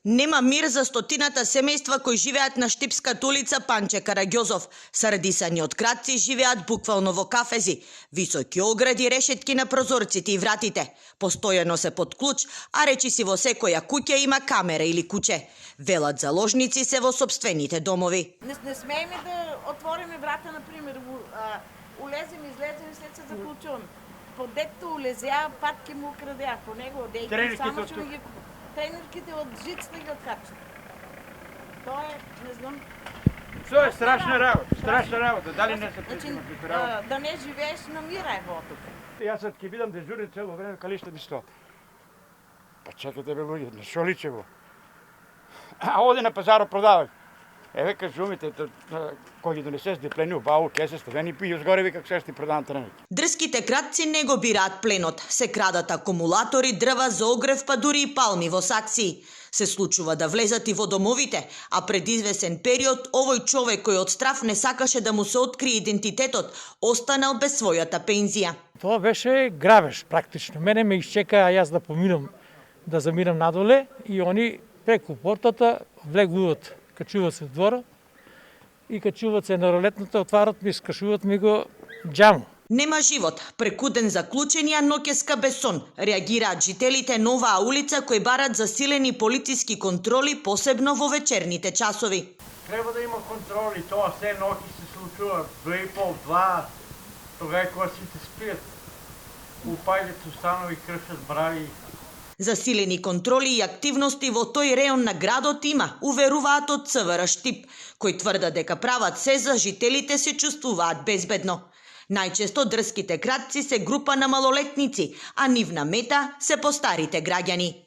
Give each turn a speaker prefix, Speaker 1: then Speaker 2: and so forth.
Speaker 1: Нема мир за стотината семејства кои живеат на Штипската улица Панче Караѓозов. Сарадисани од кратци живеат буквално во кафези. Високи огради, решетки на прозорците и вратите. Постојано се под клуч, а речиси во секоја куќа има камера или куче. Велат заложници се во собствените домови.
Speaker 2: Не смееме да отвориме врата, например, улезем, излезем и след се заклучуваме. По детто улезеа, патки му украдеа, по него одејки, само што ги... Тренерките од жицата ги откачат. Тоа е, не знам...
Speaker 3: Тоа е страшна работа, дали не се причина работа?
Speaker 2: Да не живееш на мира е во тука.
Speaker 3: Јас сад ќе бидам дежурен цело време, кали што ми стоат. Па чекате бе луѓе, на шо личево? А оде на пазаро продавај. Еве кажумите, кој ги донесе с диплену, бау, кесе, стадени пију сгоре, вика се ти продавам тренерки.
Speaker 1: Дрските кратци не го бираат пленот. Се крадат акумулатори, дрва за огрев, па дури и палми во саксии. Се случува да влезат и во домовите, а пред извесен период овој човек кој од страф не сакаше да му се открие идентитетот, останал без својата пензија.
Speaker 4: Тоа беше грабеж практично. Мене ме исчека, а јас да поминам, да замирам надоле и они преку портата влегуваат. Качуваат се в двора и качуваат се на ролетната, отварат ми, скашуваат ми го џаму.
Speaker 1: Нема живот, прекуден заклученија, ноќеска без сон. Реагираат жителите на оваа улица кои барат засилени полициски контроли, посебно во вечерните часови.
Speaker 3: Треба да има контроли, тоа се ноќи се случува, 2:30-2, тогава кога сите спият. Упајдете установи, кршат брави.
Speaker 1: Засилени контроли и активности во тој реон на градот има, уверуваат од ЦВР Штип, кои тврдат дека прават се за жителите се чувствуваат безбедно. Најчесто дрските кратци се група на малолетници, а нивна мета се постарите граѓани.